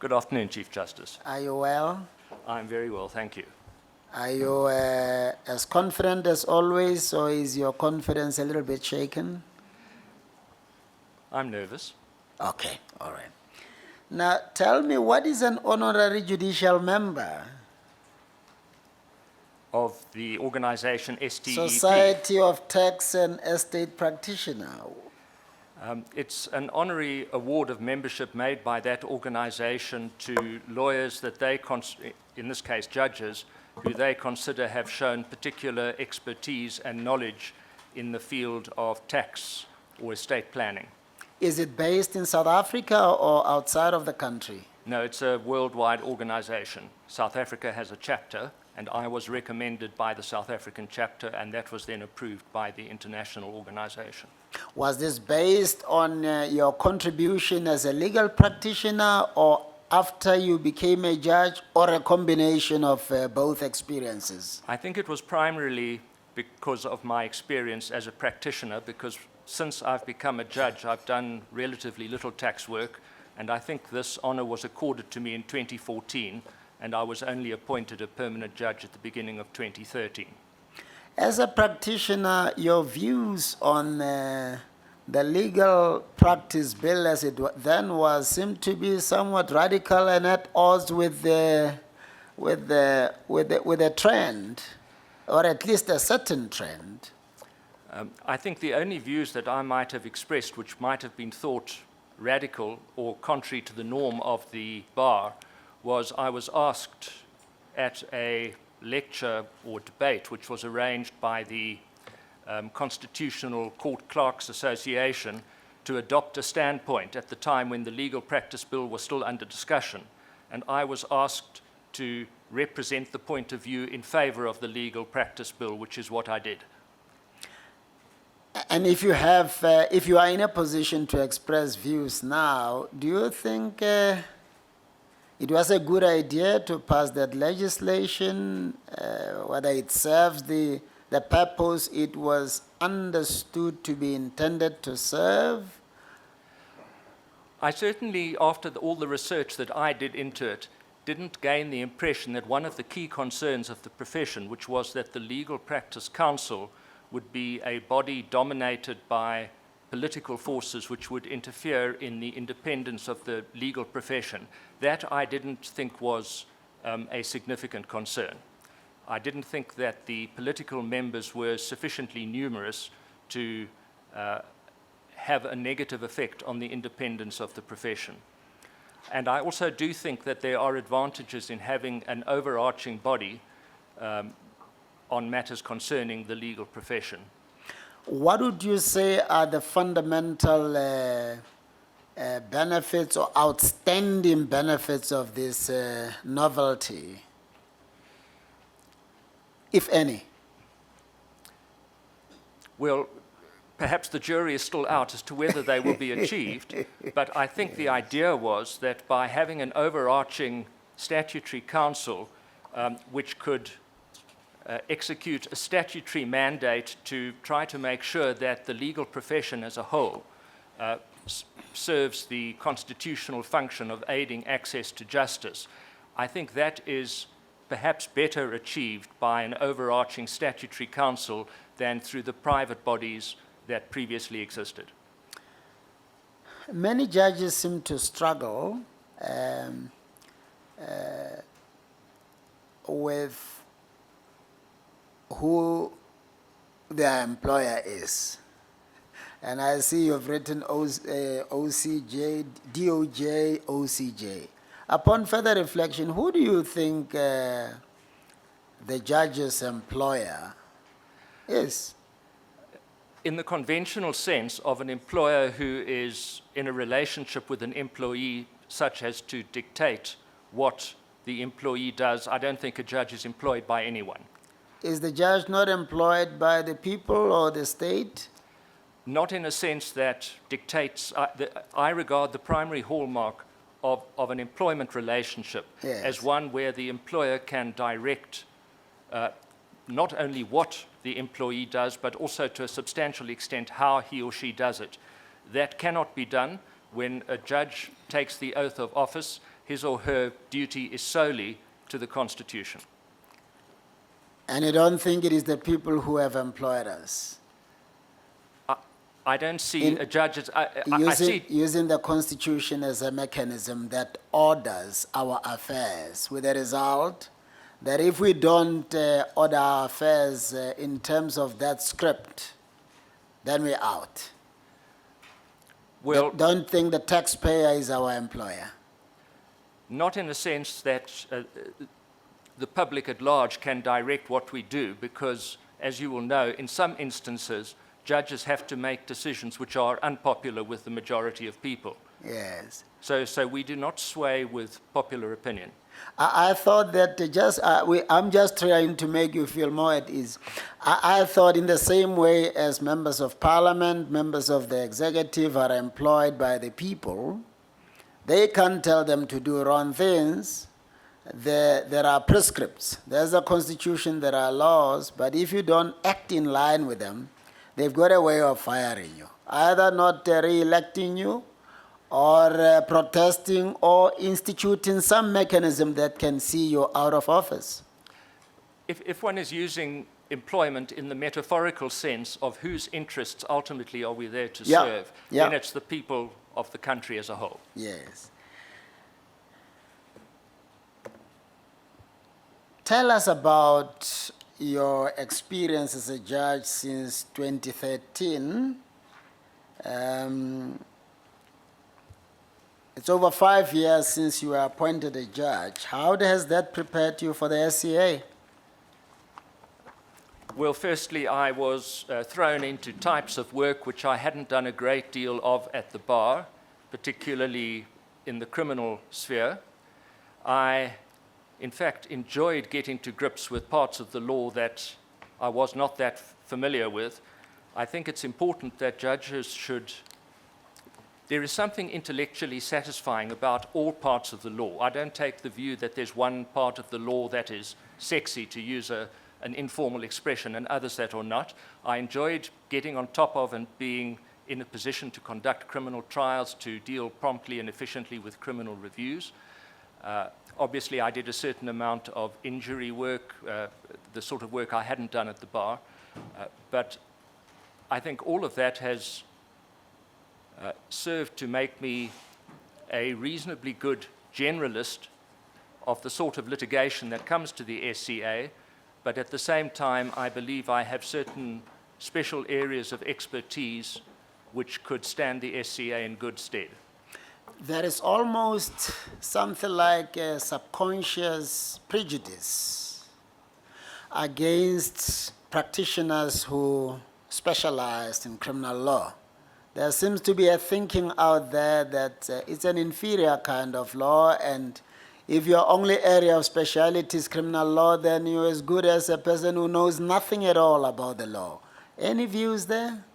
Good afternoon, Chief Justice. Are you well? I'm very well, thank you. Are you as confident as always, or is your confidence a little bit shaken? I'm nervous. Okay, all right. Now, tell me, what is an honorary judicial member? Of the organization STEP. Society of Tax and Estate Practitioner. It's an honorary award of membership made by that organization to lawyers that they, in this case judges, who they consider have shown particular expertise and knowledge in the field of tax or estate planning. Is it based in South Africa or outside of the country? No, it's a worldwide organization. South Africa has a chapter, and I was recommended by the South African chapter, and that was then approved by the international organization. Was this based on your contribution as a legal practitioner, or after you became a judge, or a combination of both experiences? I think it was primarily because of my experience as a practitioner, because since I've become a judge, I've done relatively little tax work, and I think this honor was accorded to me in 2014, and I was only appointed a permanent judge at the beginning of 2013. As a practitioner, your views on the legal practice bill as it then was seemed to be somewhat radical and at odds with the trend, or at least a certain trend. I think the only views that I might have expressed, which might have been thought radical or contrary to the norm of the bar, was I was asked at a lecture or debate which was arranged by the Constitutional Court Clerks Association to adopt a standpoint at the time when the legal practice bill was still under discussion. And I was asked to represent the point of view in favor of the legal practice bill, which is what I did. And if you have, if you are in a position to express views now, do you think it was a good idea to pass that legislation, whether it serves the purpose it was understood to be intended to serve? I certainly, after all the research that I did into it, didn't gain the impression that one of the key concerns of the profession, which was that the Legal Practice Council would be a body dominated by political forces which would interfere in the independence of the legal profession, that I didn't think was a significant concern. I didn't think that the political members were sufficiently numerous to have a negative effect on the independence of the profession. And I also do think that there are advantages in having an overarching body on matters concerning the legal profession. What would you say are the fundamental benefits or outstanding benefits of this novelty, if any? Well, perhaps the jury is still out as to whether they will be achieved, but I think the idea was that by having an overarching statutory council which could execute a statutory mandate to try to make sure that the legal profession as a whole serves the constitutional function of aiding access to justice. I think that is perhaps better achieved by an overarching statutory council than through the private bodies that previously existed. Many judges seem to struggle with who their employer is. And I see you've written OCJ, DOJ, OCJ. Upon further reflection, who do you think the judge's employer is? In the conventional sense of an employer who is in a relationship with an employee such as to dictate what the employee does, I don't think a judge is employed by anyone. Is the judge not employed by the people or the state? Not in a sense that dictates. I regard the primary hallmark of an employment relationship as one where the employer can direct not only what the employee does, but also to a substantial extent how he or she does it. That cannot be done when a judge takes the oath of office. his or her duty is solely to the Constitution. And you don't think it is the people who have employed us? I don't see In a judge as, I see, Using the Constitution as a mechanism that orders our affairs, with the result that if we don't order our affairs in terms of that script, then we're out. well, Don't think the taxpayer is our employer. not in the sense that the public at large can direct what we do, because, as you will know, in some instances, judges have to make decisions which are unpopular with the majority of people. Yes. So we do not sway with popular opinion. I thought that I'm just trying to make you feel more at ease. I thought in the same way as members of parliament, members of the executive are employed by the people, they can't tell them to do wrong things. There are prescripts. There's a constitution, there are laws, but if you don't act in line with them, they've got a way of firing you, either not re-electing you or protesting or instituting some mechanism that can see you out of office. If one is using employment in the metaphorical sense of whose interests ultimately are we there to Yeah, serve, yeah. then it's the people of the country as a whole. Yes. Tell us about your experience as a judge since 2013. It's over 5 years since you were appointed a judge. How has that prepared you for the SCA? Well, firstly, I was thrown into types of work which I hadn't done a great deal of at the bar, particularly in the criminal sphere. I, in fact, enjoyed getting to grips with parts of the law that I was not that familiar with. I think it's important that judges should... There is something intellectually satisfying about all parts of the law. I don't take the view that there's one part of the law that is sexy, to use an informal expression, and others that are not. I enjoyed getting on top of and being in a position to conduct criminal trials, to deal promptly and efficiently with criminal reviews. Obviously, I did a certain amount of injury work, the sort of work I hadn't done at the bar. But I think all of that has served to make me a reasonably good generalist of the sort of litigation that comes to the SCA, but at the same time, I believe I have certain special areas of expertise which could stand the SCA in good stead. There is almost something like a subconscious prejudice against practitioners who specialize in criminal law. There seems to be a thinking out there that it's an inferior kind of law, and if your only area of speciality is criminal law, then you're as good as a person who knows nothing at all about the law. Any views there?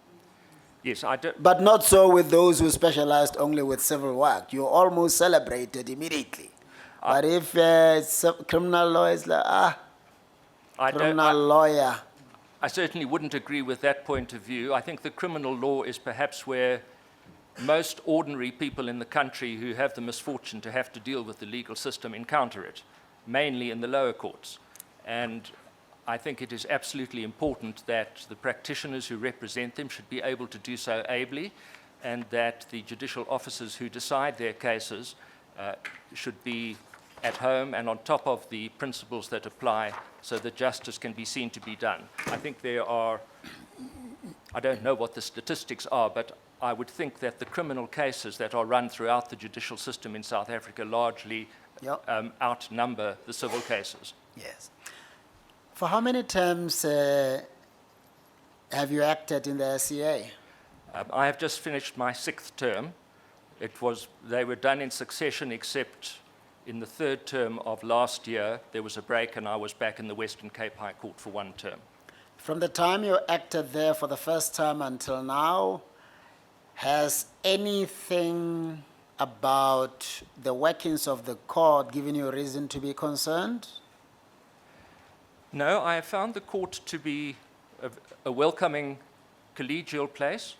Yes, I do. But not so with those who specialized only with civil work. You're almost celebrated immediately. But if criminal law is like, criminal lawyer. I certainly wouldn't agree with that point of view. I think the criminal law is perhaps where most ordinary people in the country who have the misfortune to have to deal with the legal system encounter it, mainly in the lower courts. And I think it is absolutely important that the practitioners who represent them should be able to do so ably, and that the judicial officers who decide their cases should be at home and on top of the principles that apply so that justice can be seen to be done. I think there are, I don't know what the statistics are, but I would think that the criminal cases that are run throughout the judicial system in South Africa largely outnumber the civil cases. Yes. For how many terms have you acted in the SCA? I have just finished my 6th term. They were done in succession, except in the 3rd term of last year, there was a break and I was back in the Western Cape High Court for 1 term. From the time you acted there for the first time until now, has anything about the workings of the court given you reason to be concerned? No, I have found the court to be a welcoming, collegial place,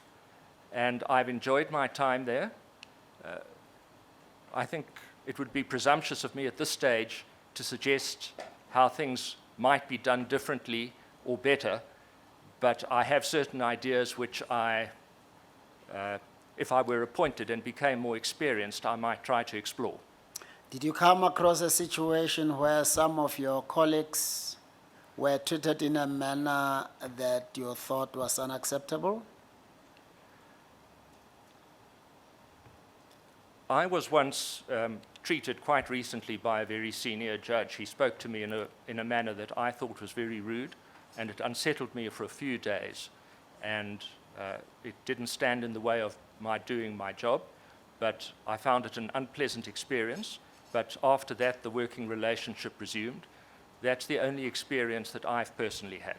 and I've enjoyed my time there. I think it would be presumptuous of me at this stage to suggest how things might be done differently or better, but I have certain ideas which if I were appointed and became more experienced, I might try to explore. Did you come across a situation where some of your colleagues were treated in a manner that you thought was unacceptable? I was once treated quite recently by a very senior judge. He spoke to me in a manner that I thought was very rude, and it unsettled me for a few days. And it didn't stand in the way of my doing my job, but I found it an unpleasant experience. But after that, the working relationship resumed. That's the only experience that I've personally had.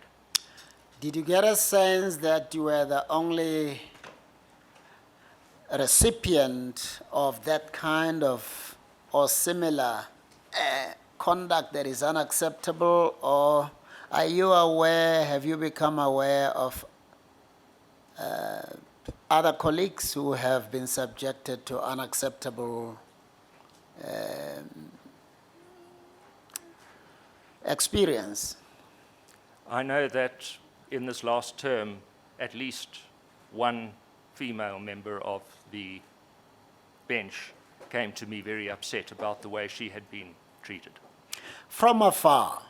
Did you get a sense that you were the only recipient of that kind of or similar conduct that is unacceptable, or are you aware, have you become aware of other colleagues who have been subjected to unacceptable experience? I know that in this last term, at least one female member of the bench came to me very upset about the way she had been treated. From afar,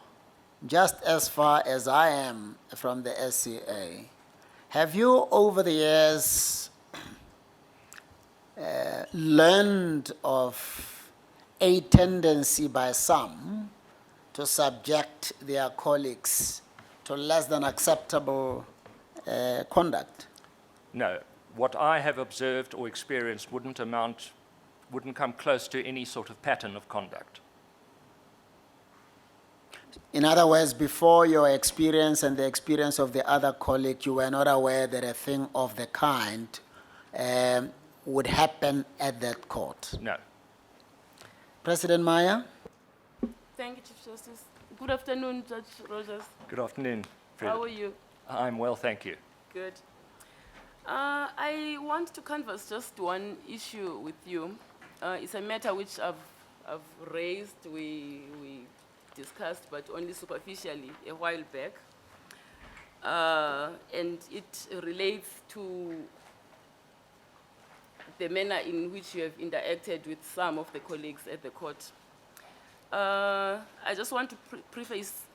just as far as I am from the SCA, have you over the years learned of a tendency by some to subject their colleagues to less than acceptable conduct? No, what I have observed or experienced wouldn't come close to any sort of pattern of conduct. In other words, before your experience and the experience of the other colleague, you were not aware that a thing of the kind would happen at that court? No. President Maya? Thank you, Chief Justice. Good afternoon, Judge Rogers. Good afternoon, Fred. How are you? I'm well, thank you. Good. I want to canvass just one issue with you. It's a matter which I've raised, we discussed, but only superficially a while back. And it relates to the manner in which you have interacted with some of the colleagues at the court. I just want to preface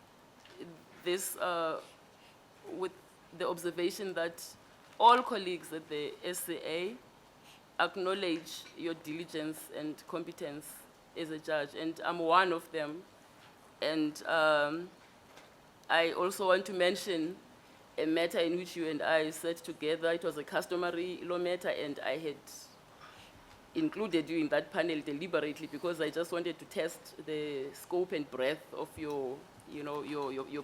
this with the observation that all colleagues at the SCA acknowledge your diligence and competence as a judge, and I'm one of them. And I also want to mention a matter in which you and I sat together. It was a customary law matter, and I had included you in that panel deliberately because I just wanted to test the scope and breadth of your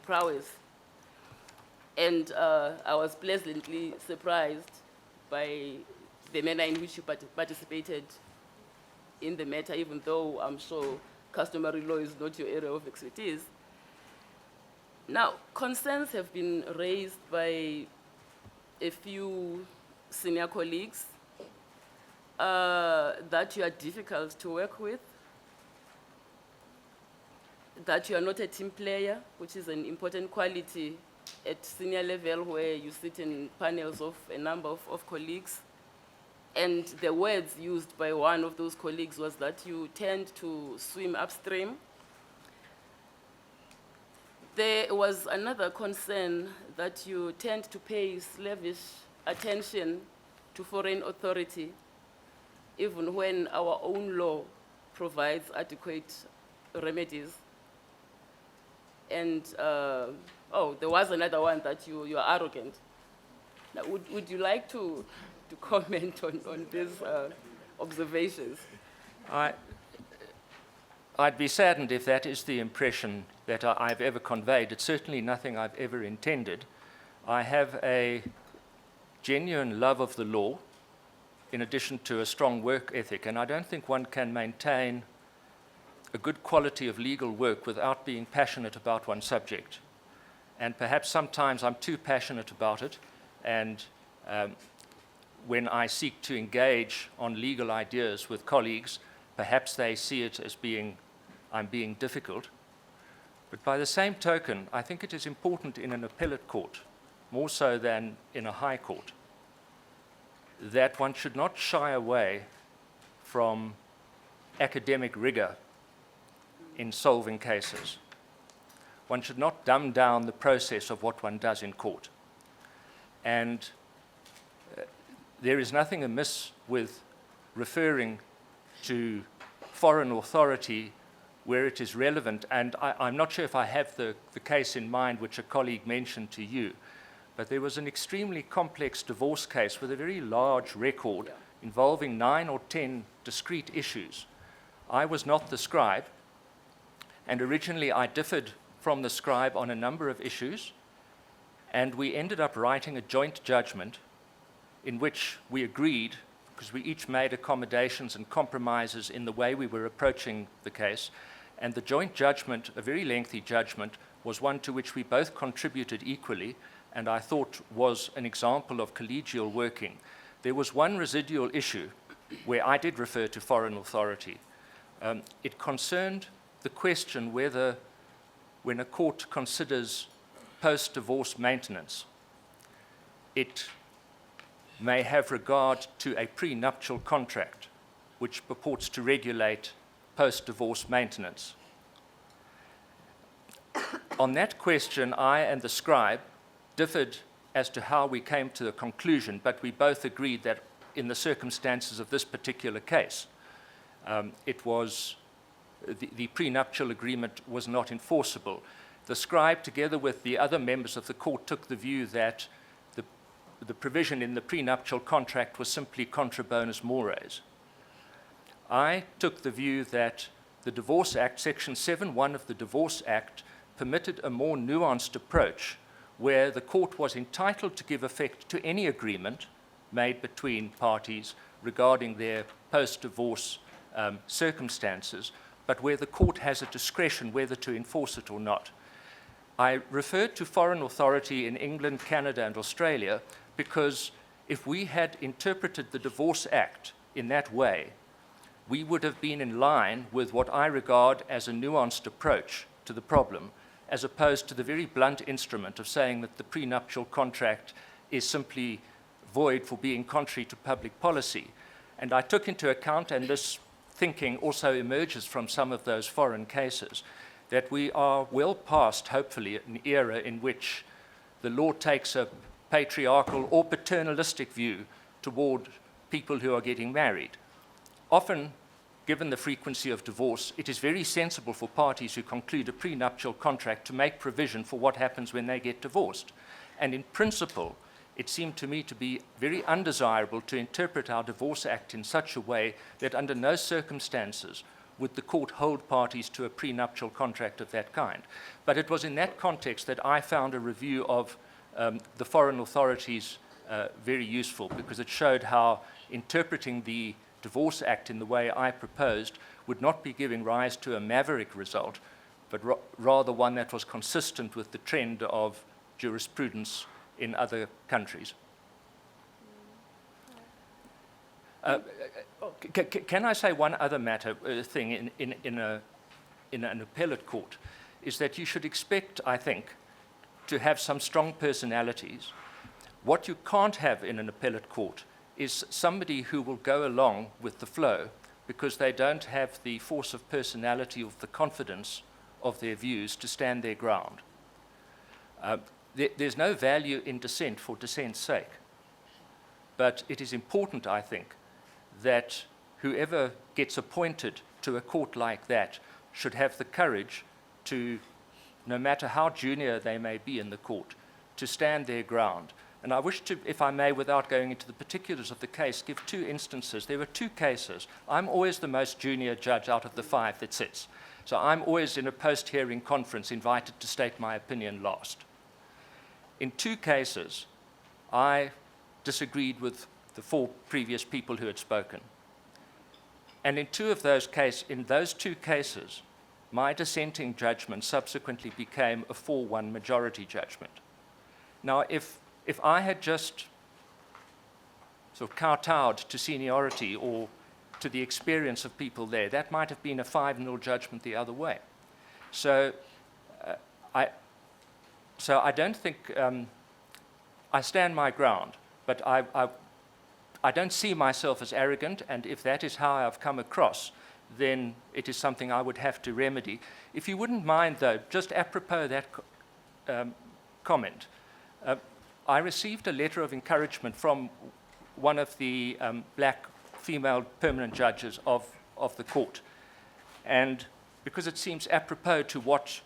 prowess. And I was pleasantly surprised by the manner in which you participated in the matter, even though I'm sure customary law is not your area of expertise. Now, concerns have been raised by a few senior colleagues that you are difficult to work with, that you are not a team player, which is an important quality at senior level where you sit in panels of a number of colleagues. And the words used by one of those colleagues was that you tend to swim upstream. There was another concern that you tend to pay slavish attention to foreign authority, even when our own law provides adequate remedies. And, there was another one that you are arrogant. Now, would you like to comment on these observations? I'd be saddened if that is the impression that I've ever conveyed. It's certainly nothing I've ever intended. I have a genuine love of the law, in addition to a strong work ethic, and I don't think one can maintain a good quality of legal work without being passionate about one subject. And perhaps sometimes I'm too passionate about it, and when I seek to engage on legal ideas with colleagues, Perhaps they see it as I'm being difficult. But by the same token, I think it is important in an appellate court, more so than in a high court, that one should not shy away from academic rigor in solving cases. One should not dumb down the process of what one does in court. And there is nothing amiss with referring to foreign authority where it is relevant. And I'm not sure if I have the case in mind which a colleague mentioned to you, but there was an extremely complex divorce case with a very large record involving 9 or 10 discrete issues. I was not the scribe, and originally I differed from the scribe on a number of issues, and we ended up writing a joint judgment in which we agreed, because we each made accommodations and compromises in the way we were approaching the case, and the joint judgment, a very lengthy judgment, was one to which we both contributed equally, and I thought was an example of collegial working. There was one residual issue where I did refer to foreign authority. It concerned the question whether, when a court considers post-divorce maintenance, it may have regard to a prenuptial contract which purports to regulate post-divorce maintenance. On that question, I and the scribe differed as to how we came to the conclusion, but we both agreed that in the circumstances of this particular case, the prenuptial agreement was not enforceable. The scribe, together with the other members of the court, took the view that the provision in the prenuptial contract was simply contra bonus mores. I took the view that the Divorce Act, Section 7.1 of the Divorce Act, permitted a more nuanced approach where the court was entitled to give effect to any agreement made between parties regarding their post-divorce circumstances, but where the court has a discretion whether to enforce it or not. I referred to foreign authority in England, Canada, and Australia because if we had interpreted the Divorce Act in that way, we would have been in line with what I regard as a nuanced approach to the problem, as opposed to the very blunt instrument of saying that the prenuptial contract is simply void for being contrary to public policy. And I took into account, and this thinking also emerges from some of those foreign cases, that we are well past, hopefully, an era in which the law takes a patriarchal or paternalistic view toward people who are getting married. Often, given the frequency of divorce, it is very sensible for parties who conclude a prenuptial contract to make provision for what happens when they get divorced. And in principle, it seemed to me to be very undesirable to interpret our Divorce Act in such a way that under no circumstances would the court hold parties to a prenuptial contract of that kind. But it was in that context that I found a review of the foreign authorities very useful, because it showed how interpreting the Divorce Act in the way I proposed would not be giving rise to a maverick result, but rather one that was consistent with the trend of jurisprudence in other countries. Can I say one other thing in an appellate court, is that you should expect, I think, to have some strong personalities. What you can't have in an appellate court is somebody who will go along with the flow because they don't have the force of personality or the confidence of their views to stand their ground. There's no value in dissent for dissent's sake. But it is important, I think, that whoever gets appointed to a court like that should have the courage to, no matter how junior they may be in the court, to stand their ground. And I wish to, if I may, without going into the particulars of the case, give 2 instances. There were 2 cases. I'm always the most junior judge out of the 5 that sits. So I'm always in a post-hearing conference invited to state my opinion last. In 2 cases, I disagreed with the 4 previous people who had spoken. And in those 2 cases, my dissenting judgment subsequently became a 4-1 majority judgment. Now, if I had just sort of kowtowed to seniority or to the experience of people there. That might have been a 5-0 judgment the other way. So I don't think I stand my ground, but I don't see myself as arrogant, and if that is how I've come across, then it is something I would have to remedy. If you wouldn't mind, though, just apropos that comment, I received a letter of encouragement from one of the black female permanent judges of the court. And because it seems apropos to what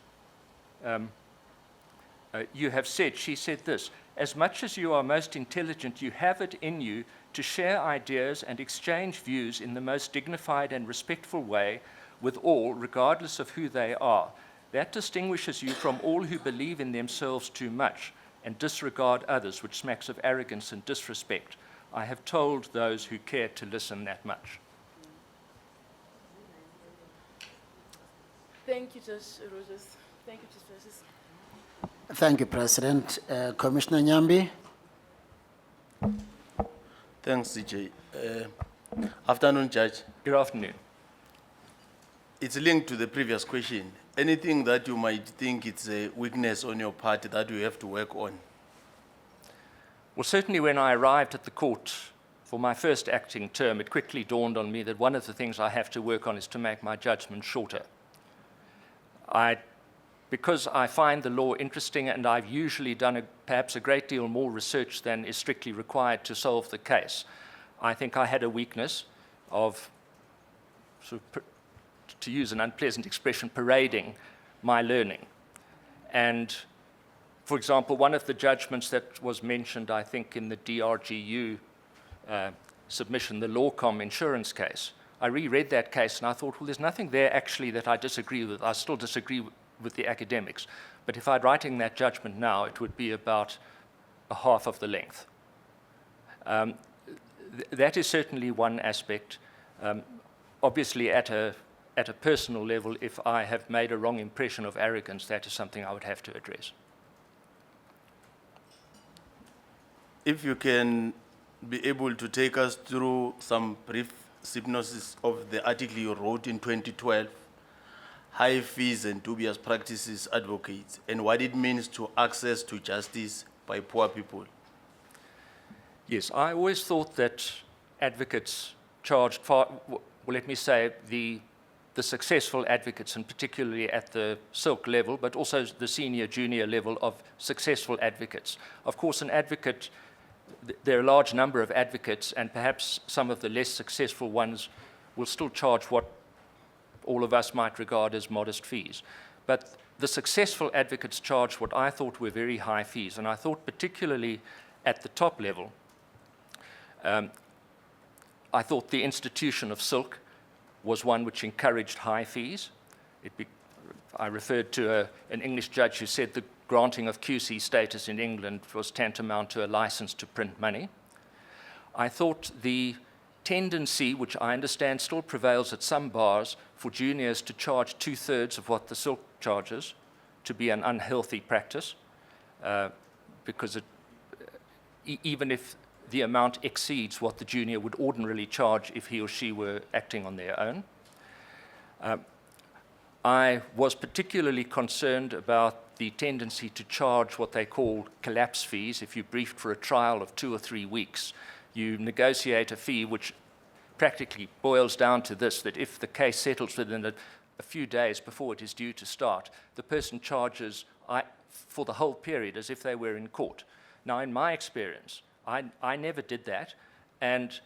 you have said, she said this: "As much as you are most intelligent, you have it in you to share ideas and exchange views in the most dignified and respectful way with all, regardless of who they are. That distinguishes you from all who believe in themselves too much and disregard others, which smacks of arrogance and disrespect. I have told those who care to listen that much." Thank you, Judge Rogers. Thank you, Chief Justice. Thank you, President. Commissioner Nyambi? Thanks, CJ. Afternoon, Judge. Good afternoon. It's linked to the previous question. Anything that you might think it's a weakness on your part that you have to work on? Well, certainly when I arrived at the court for my first acting term, it quickly dawned on me that one of the things I have to work on is to make my judgment shorter. Because I find the law interesting, and I've usually done perhaps a great deal more research than is strictly required to solve the case, I think I had a weakness of, to use an unpleasant expression, parading my learning. And for example, one of the judgments that was mentioned, I think, in the DRGU submission, the Lawcom insurance case, I reread that case and I thought, well, there's nothing there actually that I disagree with. I still disagree with the academics. But if I'd writing that judgment now, it would be about a half of the length. That is certainly one aspect. Obviously, at a personal level, if I have made a wrong impression of arrogance, that is something I would have to address. If you can be able to take us through some brief synopsis of the article you wrote in 2012, High Fees and Dubious Practices Advocates, and what it means to access to justice by poor people. Yes, I always thought that advocates charged far, well, let me say, the successful advocates, and particularly at the silk level, but also the senior, junior level of successful advocates. Of course, an advocate, there are a large number of advocates, and perhaps some of the less successful ones will still charge what all of us might regard as modest fees. But the successful advocates charge what I thought were very high fees, and I thought particularly at the top level, I thought the institution of silk was one which encouraged high fees. I referred to an English judge who said the granting of QC status in England was tantamount to a license to print money. I thought the tendency, which I understand still prevails at some bars, for juniors to charge 2/3 of what the silk charges to be an unhealthy practice, because even if the amount exceeds what the junior would ordinarily charge if he or she were acting on their own. I was particularly concerned about the tendency to charge what they call collapse fees. If you're briefed for a trial of 2 or 3 weeks, you negotiate a fee which practically boils down to this, that if the case settles within a few days before it is due to start, the person charges for the whole period as if they were in court. Now, in my experience, I never did that, and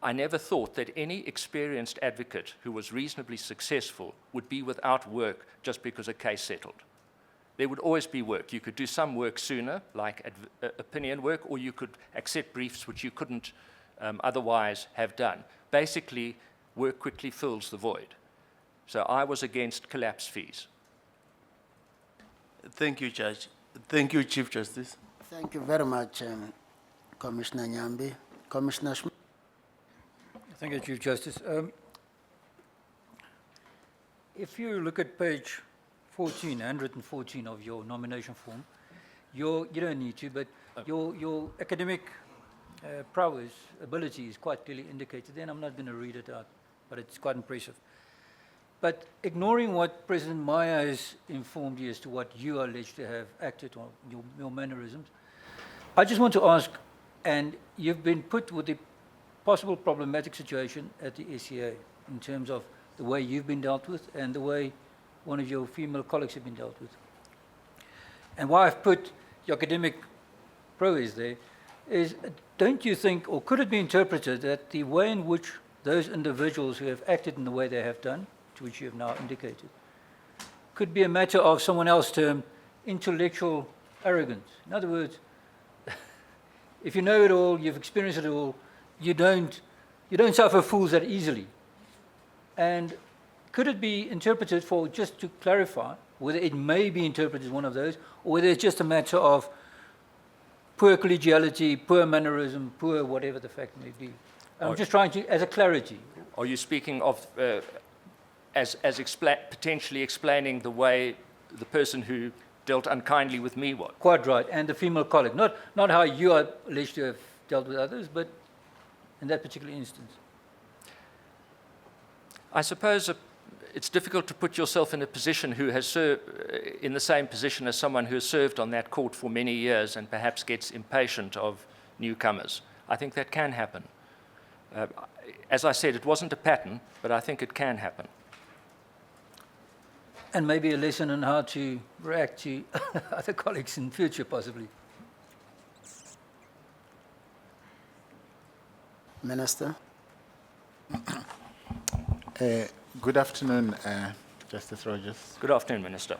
I never thought that any experienced advocate who was reasonably successful would be without work just because a case settled. There would always be work. You could do some work sooner, like opinion work, or you could accept briefs which you couldn't otherwise have done. Basically, work quickly fills the void. So I was against collapse fees. Thank you, Judge. Thank you, Chief Justice. Thank you very much, Commissioner Nyambi. Commissioner Schmidt? Thank you, Chief Justice. If you look at page 114 of your nomination form, you don't need to, but your academic prowess, ability is quite clearly indicated there, and I'm not going to read it out, but it's quite impressive. But ignoring what President Maya has informed you as to what you are alleged to have acted on, your mannerisms, I just want to ask, and you've been put with the possible problematic situation at the SCA in terms of the way you've been dealt with and the way one of your female colleagues have been dealt with. And why I've put your academic prowess there is, don't you think, or could it be interpreted that the way in which those individuals who have acted in the way they have done, to which you have now indicated, could be a matter of someone else termed intellectual arrogance? In other words, if you know it all, you've experienced it all, you don't suffer fools that easily. And could it be interpreted, for just to clarify, whether it may be interpreted as one of those, or whether it's just a matter of poor collegiality, poor mannerism, poor whatever the fact may be? I'm just trying to, as a clarity. Are you speaking of as potentially explaining the way the person who dealt unkindly with me was? Quite right, and the female colleague. Not how you are alleged to have dealt with others, but in that particular instance. I suppose it's difficult to put yourself in a position who has in the same position as someone who has served on that court for many years and perhaps gets impatient of newcomers. I think that can happen. As I said, it wasn't a pattern, but I think it can happen. And maybe a lesson on how to react to other colleagues in future, possibly. Minister? Good afternoon, Justice Rogers. Good afternoon, Minister.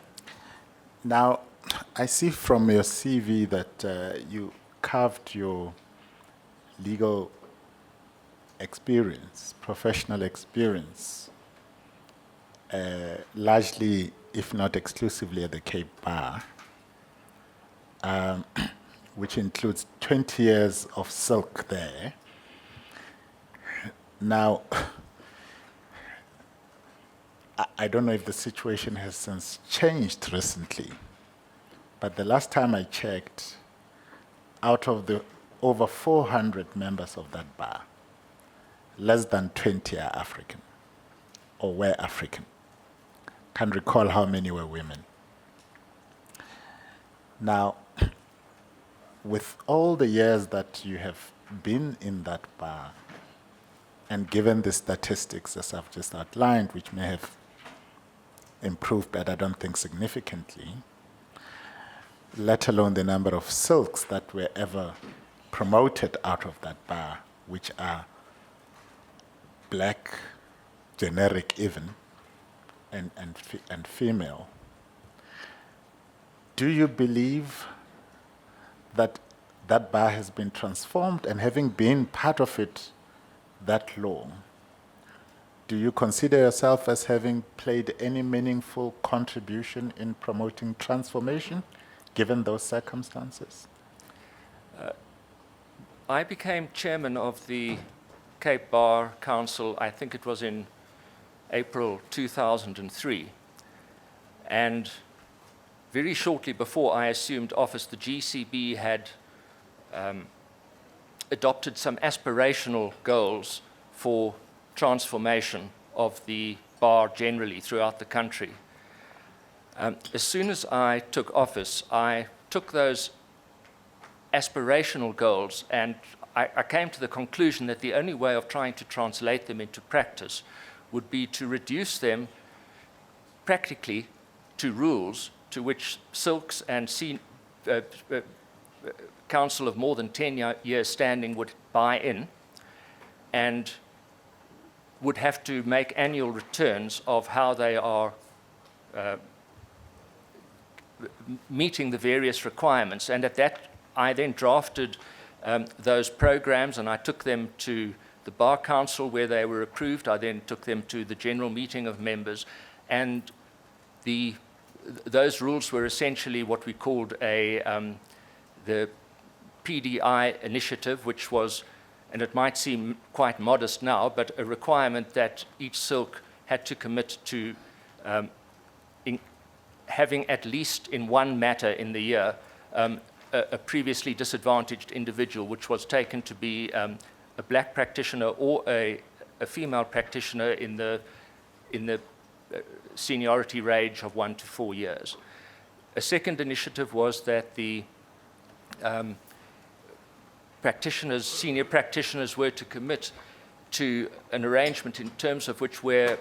Now, I see from your CV that you carved your legal experience, professional experience, largely, if not exclusively, at the Cape Bar, which includes 20 years of silk there. Now, I don't know if the situation has since changed recently, but the last time I checked, out of the over 400 members of that bar, less than 20 are African, or were African. Can't recall how many were women. Now, with all the years that you have been in that bar, and given the statistics as I've just outlined, which may have improved, but I don't think significantly, let alone the number of silks that were ever promoted out of that bar, which are black, generic even, and female. Do you believe that that bar has been transformed, and having been part of it that long, do you consider yourself as having played any meaningful contribution in promoting transformation, given those circumstances? I became chairman of the Cape Bar Council, I think it was in April 2003. And very shortly before I assumed office, the GCB had adopted some aspirational goals for transformation of the bar generally throughout the country. As soon as I took office, I took those aspirational goals and I came to the conclusion that the only way of trying to translate them into practice would be to reduce them practically to rules to which silks and council of more than 10 years standing would buy in and would have to make annual returns of how they are meeting the various requirements. And at that, I then drafted those programs and I took them to the Bar Council where they were approved. I then took them to the general meeting of members, and those rules were essentially what we called the Pdi Initiative, which was, and it might seem quite modest now, but a requirement that each silk had to commit to having at least in one matter in the year a previously disadvantaged individual, which was taken to be a black practitioner or a female practitioner in the seniority range of 1 to 4 years. A second initiative was that the senior practitioners were to commit to an arrangement in terms of which where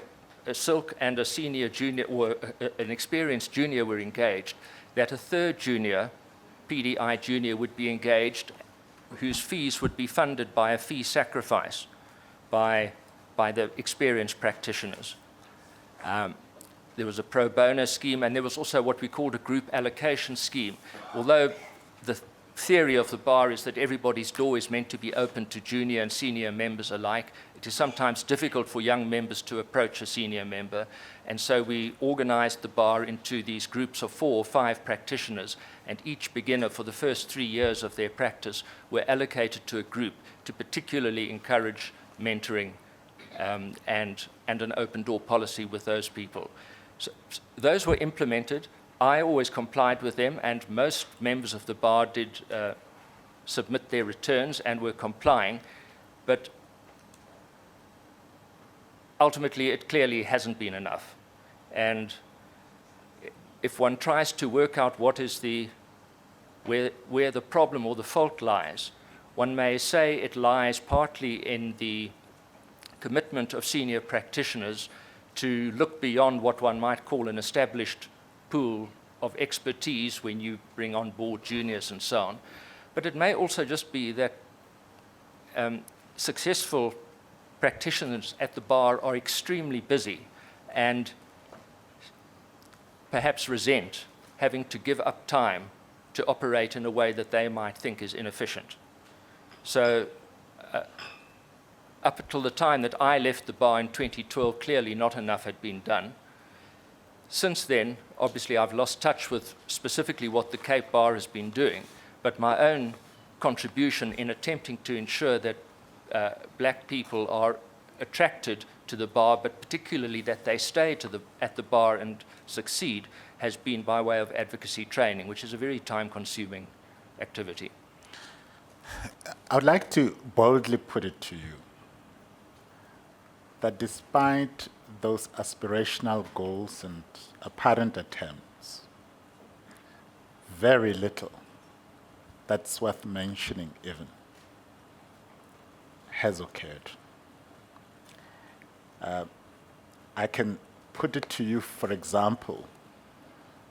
a silk and a senior junior or an experienced junior were engaged, that a third junior, PDI junior, would be engaged, whose fees would be funded by a fee sacrifice by the experienced practitioners. There was a pro bono scheme, and there was also what we called a group allocation scheme. Although the theory of the bar is that everybody's door is meant to be open to junior and senior members alike, it is sometimes difficult for young members to approach a senior member, and so we organized the bar into these groups of 4 or 5 practitioners, and each beginner for the first 3 years of their practice were allocated to a group to particularly encourage mentoring and an open door policy with those people. So those were implemented. I always complied with them, and most members of the bar did submit their returns and were complying, but ultimately it clearly hasn't been enough. And if one tries to work out what is where the problem or the fault lies, one may say it lies partly in the commitment of senior practitioners to look beyond what one might call an established pool of expertise when you bring on board juniors and so on. But it may also just be that successful practitioners at the bar are extremely busy and perhaps resent having to give up time to operate in a way that they might think is inefficient. So up until the time that I left the bar in 2012, clearly not enough had been done. Since then, obviously, I've lost touch with specifically what the Cape Bar has been doing, but my own contribution in attempting to ensure that black people are attracted to the bar, but particularly that they stay at the bar and succeed, has been by way of advocacy training, which is a very time-consuming activity. I would like to boldly put it to you that despite those aspirational goals and apparent attempts, very little that's worth mentioning even has occurred. I can put it to you, for example,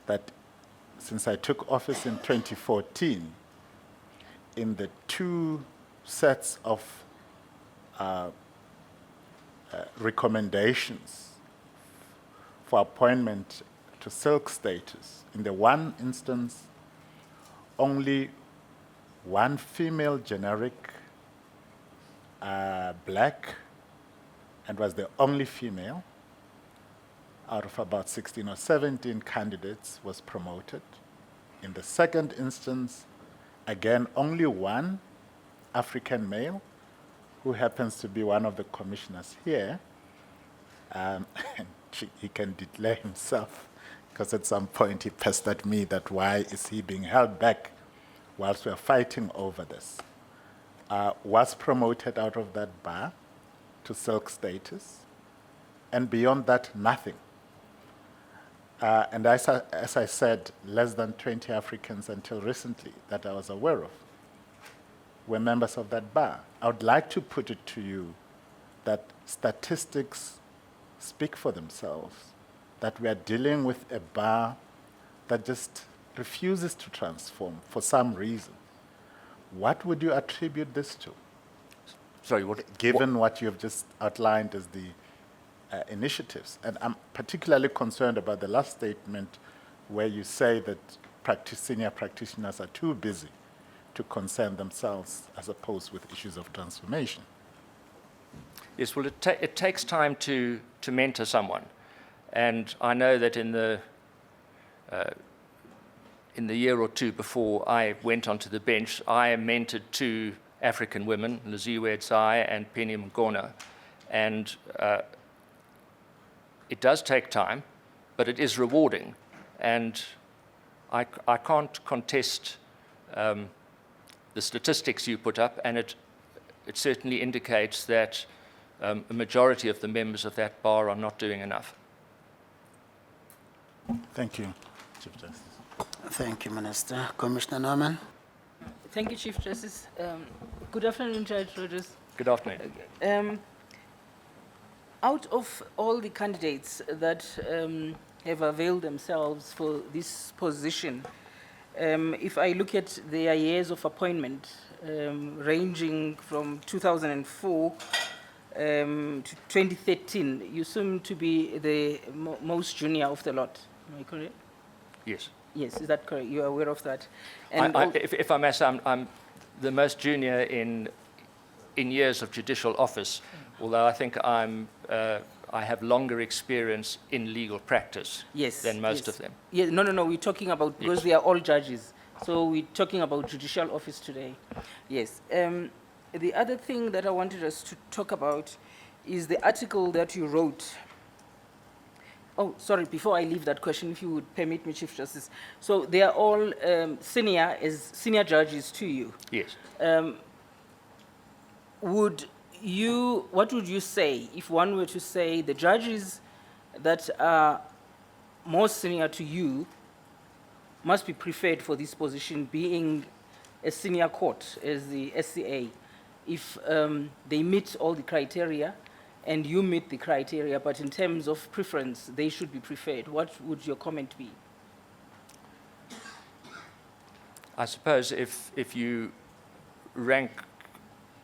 that since I took office in 2014, in the 2 sets of recommendations for appointment to silk status, in the one instance, only 1 female generic black, and was the only female out of about 16 or 17 candidates was promoted. In the second instance, again, only 1 African male, who happens to be one of the commissioners here, and he can declare himself, because at some point he pestered me that why is he being held back whilst we're fighting over this, was promoted out of that bar to silk status, and beyond that, nothing. And as I said, less than 20 Africans until recently that I was aware of were members of that bar. I would like to put it to you that statistics speak for themselves, that we are dealing with a bar that just refuses to transform for some reason. What would you attribute this to? Sorry, what? Given what you have just outlined as the initiatives. And I'm particularly concerned about the last statement where you say that senior practitioners are too busy to concern themselves as opposed with issues of transformation. Yes, well, it takes time to mentor someone. And I know that in the year or 2 before I went onto the bench, I mentored 2 African women, Liziwe Tsai and Penny Mngona. And it does take time, but it is rewarding. And I can't contest the statistics you put up, and it certainly indicates that a majority of the members of that bar are not doing enough. Thank you, Chief Justice. Thank you, Minister. Commissioner Norman? Thank you, Chief Justice. Good afternoon, Judge Rogers. Good afternoon. Out of all the candidates that have availed themselves for this position, if I look at their years of appointment, ranging from 2004 to 2013, you seem to be the most junior of the lot. Am I correct? Yes. Yes, is that correct? You are aware of that? If I may say, I'm the most junior in years of judicial office, although I think I have longer experience in legal practice Yes, than most yes. of them. Yeah, no, we're talking about, because Yes. they are all judges. So we're talking about judicial office today. Yes. The other thing that I wanted us to talk about is the article that you wrote. Oh, sorry, before I leave that question, if you would permit me, Chief Justice. So they are all senior judges to you. Yes. What would you say if one were to say the judges that are more senior to you must be preferred for this position, being a senior court as the SCA, if they meet all the criteria and you meet the criteria, but in terms of preference, they should be preferred? What would your comment be? I suppose if you rank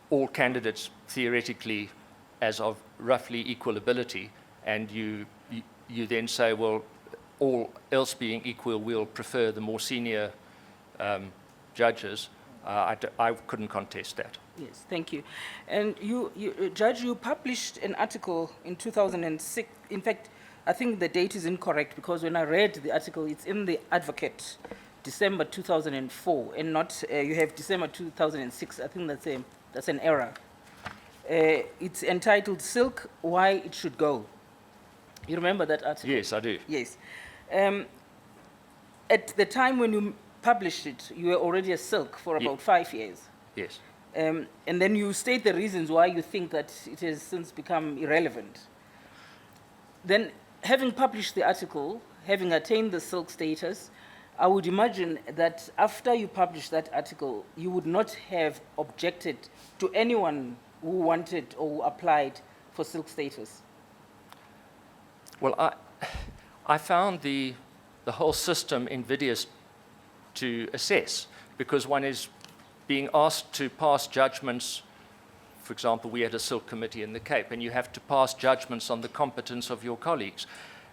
all candidates theoretically as of roughly equal ability, and you then say, well, all else being equal, we'll prefer the more senior judges, I couldn't contest that. Yes, thank you. And Judge, you published an article in 2006. In fact, I think the date is incorrect, because when I read the article, it's in the Advocate, December 2004, and not, you have December 2006. I think that's an error. It's entitled Silk, Why It Should Go. You remember that article? Yes, I do. Yes. At the time when you published it, you were already a Silk for about 5 years. Yes. And then you state the reasons why you think that it has since become irrelevant. Then, having published the article, having attained the Silk status, I would imagine that after you published that article, you would not have objected to anyone who wanted or who applied for Silk status. Well, I found the whole system invidious to assess, because one is being asked to pass judgments. For example, we had a Silk committee in the Cape, and you have to pass judgments on the competence of your colleagues.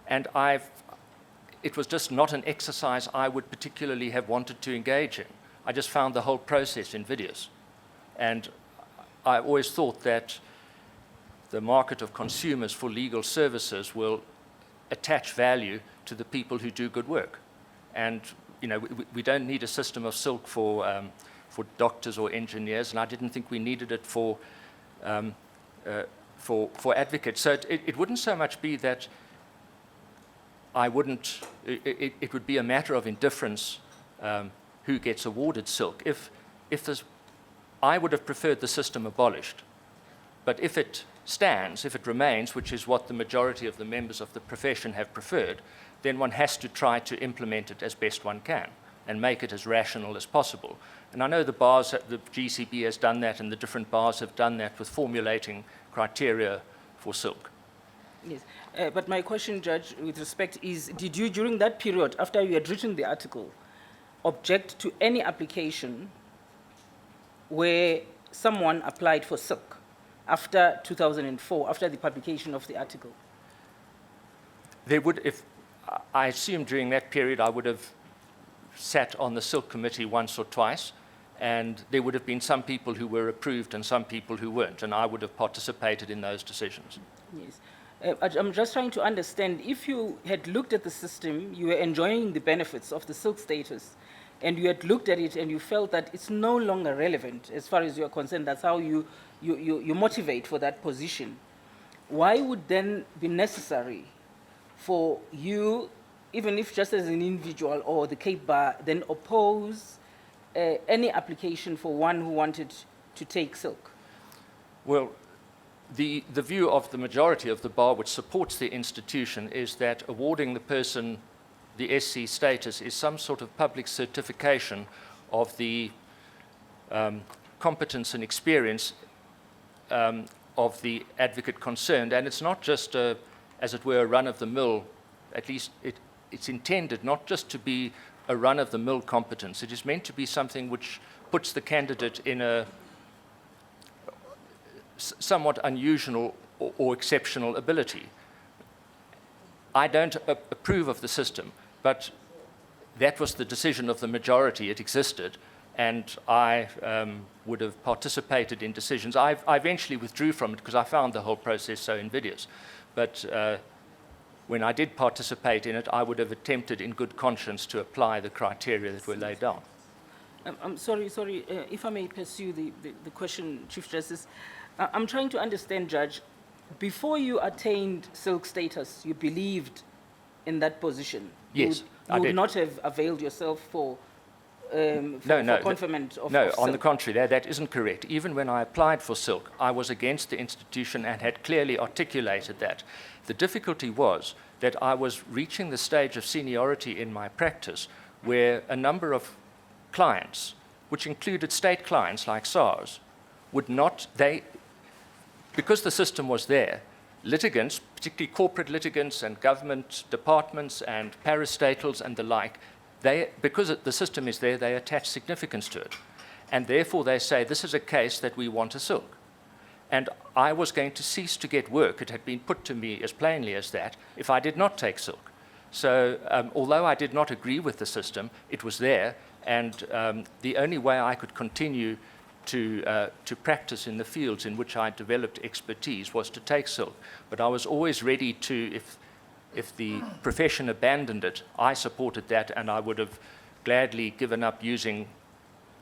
And it was just not an exercise I would particularly have wanted to engage in. I just found the whole process invidious. And I always thought that the market of consumers for legal services will attach value to the people who do good work. And we don't need a system of Silk for doctors or engineers, and I didn't think we needed it for advocates. So it wouldn't so much be that it would be a matter of indifference who gets awarded Silk. I would have preferred the system abolished, but if it stands, if it remains, which is what the majority of the members of the profession have preferred, then one has to try to implement it as best one can and make it as rational as possible. And I know the GCB has done that, and the different bars have done that with formulating criteria for Silk. Yes, but my question, Judge, with respect is, did you, during that period, after you had written the article, object to any application where someone applied for Silk after 2004, after the publication of the article? There would, I assume during that period I would have sat on the Silk committee once or twice, and there would have been some people who were approved and some people who weren't, and I would have participated in those decisions. Yes. I'm just trying to understand, if you had looked at the system, you were enjoying the benefits of the Silk status, and you had looked at it and you felt that it's no longer relevant as far as you're concerned, that's how you motivate for that position, why would then be necessary for you, even if just as an individual or the Cape Bar, then oppose any application for one who wanted to take silk? Well, the view of the majority of the bar which supports the institution is that awarding the person the SC status is some sort of public certification of the competence and experience of the advocate concerned. And it's not just, as it were, a run-of-the-mill, at least it's intended not just to be a run-of-the-mill competence. It is meant to be something which puts the candidate in a somewhat unusual or exceptional ability. I don't approve of the system, but that was the decision of the majority. It existed, and I would have participated in decisions. I eventually withdrew from it because I found the whole process so invidious. But when I did participate in it, I would have attempted in good conscience to apply the criteria that were laid down. I'm sorry, if I may pursue the question, Chief Justice. I'm trying to understand, Judge, before you attained silk status, you believed in that position? Yes, I You would did. not have availed yourself for conferment of No, of on the silk? contrary, that isn't correct. Even when I applied for silk, I was against the institution and had clearly articulated that. The difficulty was that I was reaching the stage of seniority in my practice where a number of clients, which included state clients like SARS, would not, because the system was there, litigants, particularly corporate litigants and government departments and parastatals and the like, because the system is there, they attach significance to it. And therefore they say, this is a case that we want a silk. And I was going to cease to get work, it had been put to me as plainly as that, if I did not take silk. So although I did not agree with the system, it was there, and the only way I could continue to practice in the fields in which I developed expertise was to take silk. But I was always ready to, if the profession abandoned it, I supported that, and I would have gladly given up using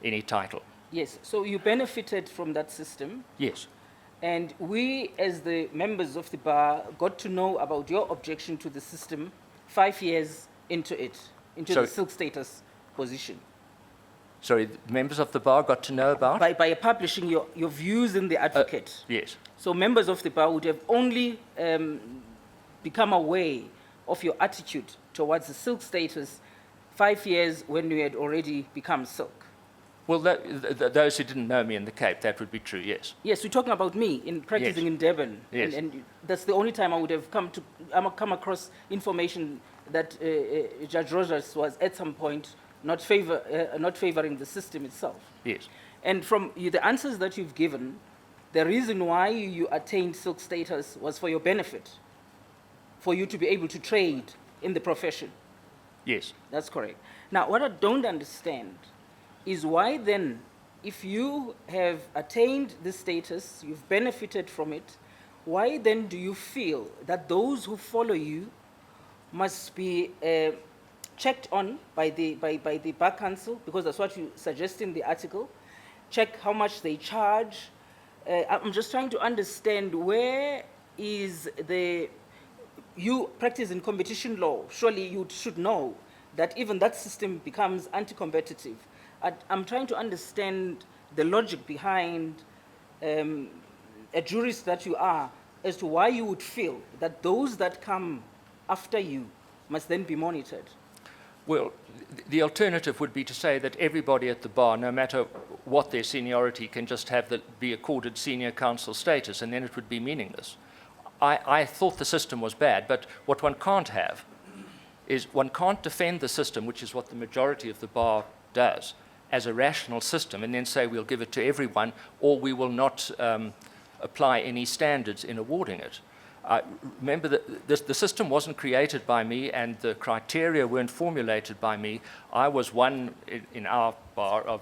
any title. Yes, so you benefited from that system, Yes, and we, as the members of the bar, got to know about your objection to the system 5 years into it, into So- the silk status position. sorry, the members of the bar got to know about? By publishing your views in the Advocate. Yes, So members of the bar would have only become aware of your attitude towards the silk status 5 years when you had already become silk. well, those who didn't know me in the Cape, that would be true, yes. Yes, we're talking about me in practicing Yes. in Durban. Yes. And that's the only time I would have come across information that Judge Rogers was at some point not favoring the system itself. Yes. And from the answers that you've given, the reason why you attained silk status was for your benefit, for you to be able to trade in the profession. Yes. That's correct. Now, what I don't understand is why then, if you have attained this status, you've benefited from it, why then do you feel that those who follow you must be checked on by the Bar Council, because that's what you suggest in the article, check how much they charge. I'm just trying to understand where is you practice in competition law, surely you should know that even that system becomes anti-competitive. I'm trying to understand the logic behind a jurist that you are as to why you would feel that those that come after you must then be monitored. Well, the alternative would be to say that everybody at the bar, no matter what their seniority, can just be accorded senior counsel status, and then it would be meaningless. I thought the system was bad, but what one can't have is one can't defend the system, which is what the majority of the bar does, as a rational system, and then say we'll give it to everyone, or we will not apply any standards in awarding it. Remember that the system wasn't created by me, and the criteria weren't formulated by me. I was one in our bar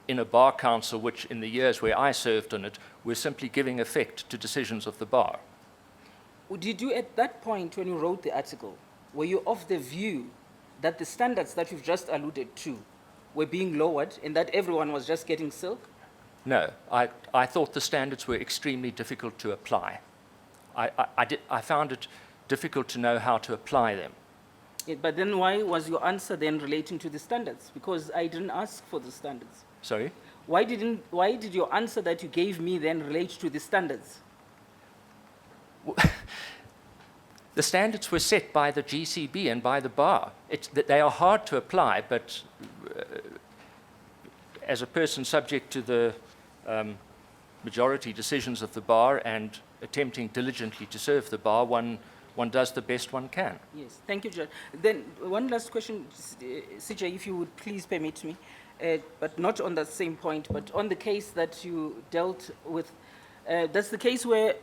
in a bar council, which in the years where I served on it, were simply giving effect to decisions of the bar. Did you, at that point when you wrote the article, were you of the view that the standards that you've just alluded to were being lowered and that everyone was just getting silk? No, I thought the standards were extremely difficult to apply. I found it difficult to know how to apply them. Yeah, but then why was your answer then relating to the standards? Because I didn't ask for the standards. Sorry? Why did your answer that you gave me then relate to the standards? The standards were set by the GCB and by the bar. They are hard to apply, but as a person subject to the majority decisions of the bar and attempting diligently to serve the bar, one does the best one can. Yes, thank you, Judge. Then one last question, CJ, if you would please permit me, but not on that same point, but on the case that you dealt with. That's the case where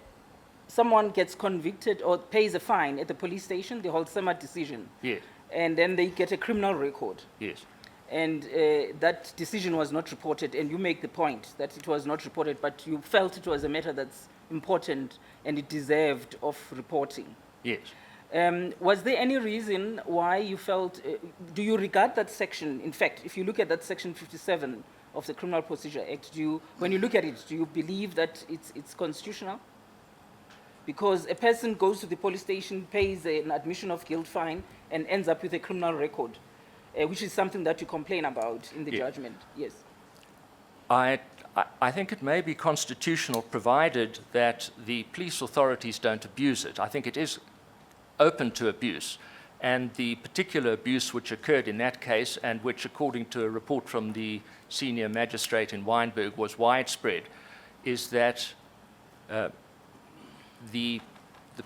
someone gets convicted or pays a fine at the police station, the Holzheimer decision. Yes, And then they get a criminal record. yes. And that decision was not reported, and you make the point that it was not reported, but you felt it was a matter that's important and it deserved of reporting. Yes. Was there any reason why you felt, do you regard that section, in fact, if you look at that section 57 of the Criminal Procedure Act, when you look at it, do you believe that it's constitutional? Because a person goes to the police station, pays an admission of guilt fine, and ends up with a criminal record, which is something that you complain about in the judgment. Yes. I think it may be constitutional provided that the police authorities don't abuse it. I think it is open to abuse. And the particular abuse which occurred in that case, and which, according to a report from the senior magistrate in Wynberg, was widespread, is that the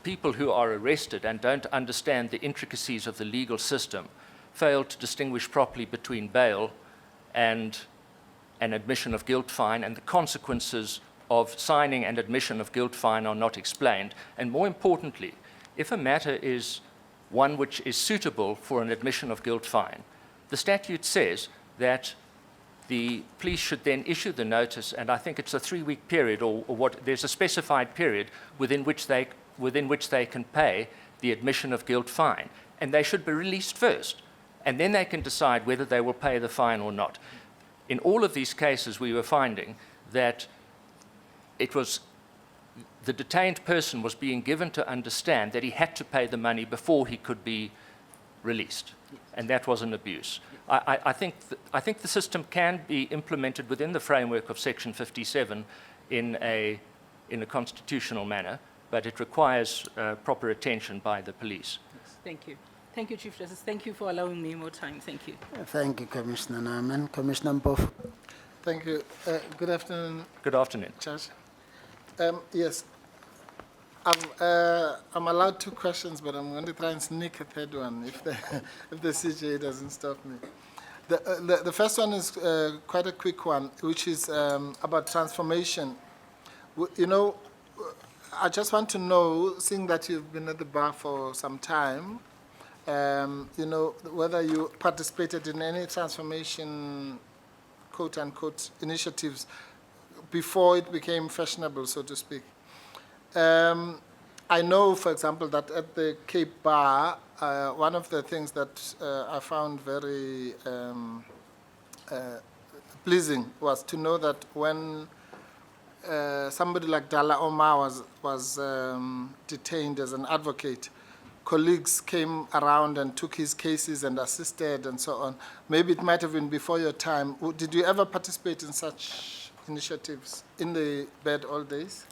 people who are arrested and don't understand the intricacies of the legal system fail to distinguish properly between bail and an admission of guilt fine, and the consequences of signing an admission of guilt fine are not explained. And more importantly, if a matter is one which is suitable for an admission of guilt fine, the statute says that the police should then issue the notice, and I think it's a 3-week period, or what, there's a specified period within which they can pay the admission of guilt fine, and they should be released first, and then they can decide whether they will pay the fine or not. In all of these cases, we were finding that the detained person was being given to understand that he had to pay the money before he could be released, and that was an abuse. I think the system can be implemented within the framework of Section 57 in a constitutional manner, but it requires proper attention by the police. Yes. Thank you. Thank you, Chief Justice. Thank you for allowing me more time. Thank you. Thank you, Commissioner Naaman. Commissioner Mpofu. Thank you. Good afternoon, Good afternoon. Judge. Yes, I'm allowed 2 questions, but I'm going to try and sneak a third one if the CJA doesn't stop me. The first one is quite a quick one, which is about transformation. You know, I just want to know, seeing that you've been at the bar for some time, you know, whether you participated in any transformation, quote-unquote, initiatives before it became fashionable, so to speak. I know, for example, that at the Cape Bar, one of the things that I found very pleasing was to know that when somebody like Dala Omar was detained as an advocate, colleagues came around and took his cases and assisted and so on. Maybe it might have been before your time. Did you ever participate in such initiatives in the bed all days?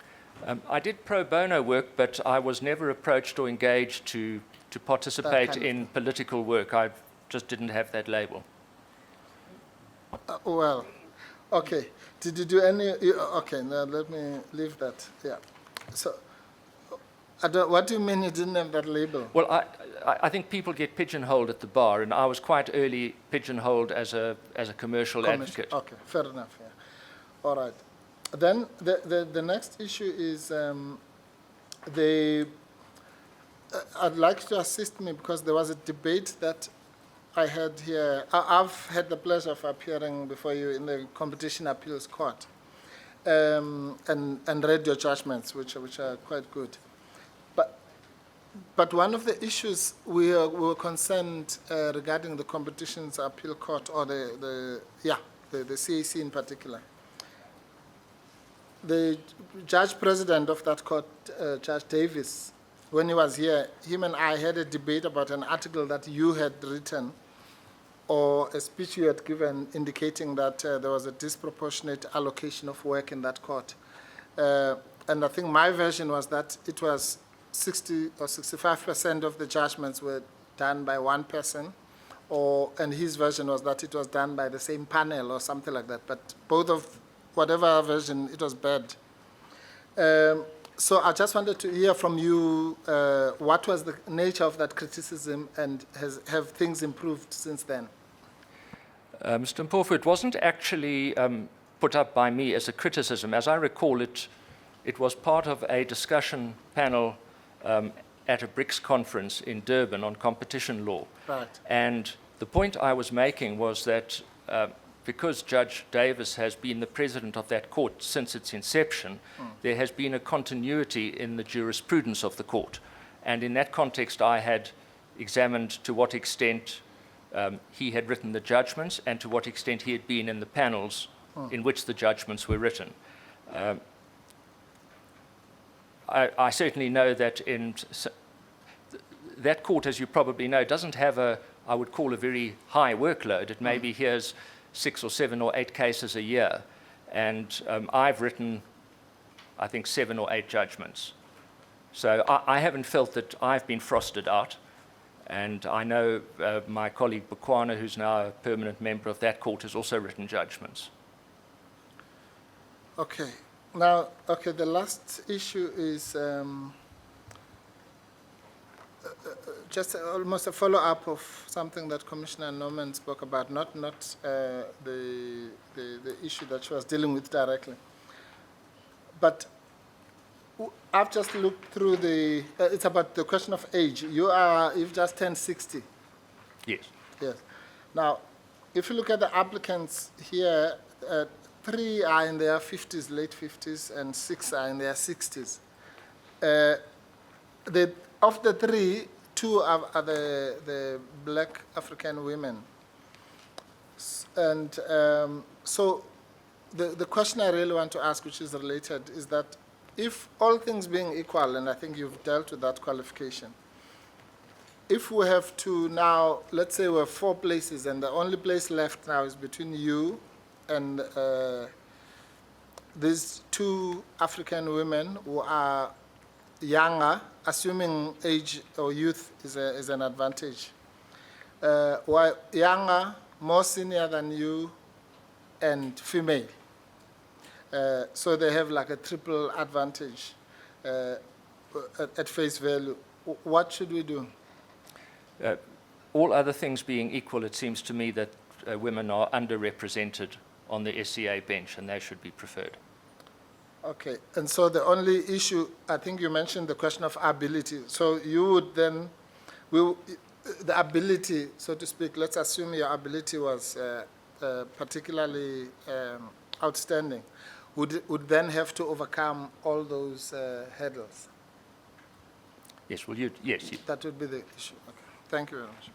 I did pro bono work, but I was never approached or engaged to participate in political work. I just didn't have that label. Well, okay. Did you do any? Okay, now let me leave that. Yeah. So, what do you mean you didn't have that label? Well, I think people get pigeonholed at the bar, and I was quite early pigeonholed as a commercial advocate. Okay, fair enough. Yeah. All right. Then the next issue is I'd like to assist me because there was a debate that I had here. I've had the pleasure of appearing before you in the Competition Appeals Court and read your judgments, which are quite good. But one of the issues we were concerned regarding the Competitions Appeal Court, or the CAC in particular. The judge president of that court, Judge Davis, when he was here, him and I had a debate about an article that you had written or a speech you had given indicating that there was a disproportionate allocation of work in that court. And I think my version was that it was 60 or 65% of the judgments were done by one person, and his version was that it was done by the same panel or something like that. But both of whatever version, it was bad. So I just wanted to hear from you what was the nature of that criticism, and have things improved since then? Mr. Mpofu, it wasn't actually put up by me as a criticism. As I recall it, it was part of a discussion panel at a BRICS conference in Durban on competition law. Right. And the point I was making was that because Judge Davis has been the president of that court since its inception, there has been a continuity in the jurisprudence of the court. And in that context, I had examined to what extent he had written the judgments and to what extent he had been in the panels in which the judgments were written. I certainly know that that court, as you probably know, doesn't have I would call a very high workload. It maybe hears 6 or 7 or 8 cases a year. And I've written, I think, 7 or 8 judgments. So I haven't felt that I've been frosted out. And I know my colleague Bukwana, who's now a permanent member of that court, has also written judgments. Okay. Now, okay, the last issue is just almost a follow-up of something that Commissioner Norman spoke about, not the issue that she was dealing with directly. But I've just looked through it's about the question of age. You've just turned 60. Yes. Yes. Now, if you look at the applicants here, 3 are in their 50s, late 50s, and 6 are in their 60s. Of the 3, 2 are the black African women. And so the question I really want to ask, which is related, is that if all things being equal, and I think you've dealt with that qualification, if we have to now, let's say we have 4 places, and the only place left now is between you and these 2 African women who are younger, assuming age or youth is an advantage, who are younger, more senior than you, and female. So they have like a triple advantage at face value. What should we do? All other things being equal, it seems to me that women are underrepresented on the SCA bench, and they should be preferred. Okay, and so the only issue, I think you mentioned the question of ability. So you would then, the ability, so to speak, let's assume your ability was particularly outstanding, would then have to overcome all those hurdles? Yes, well, yes. That would be the issue. Okay. Thank you very much.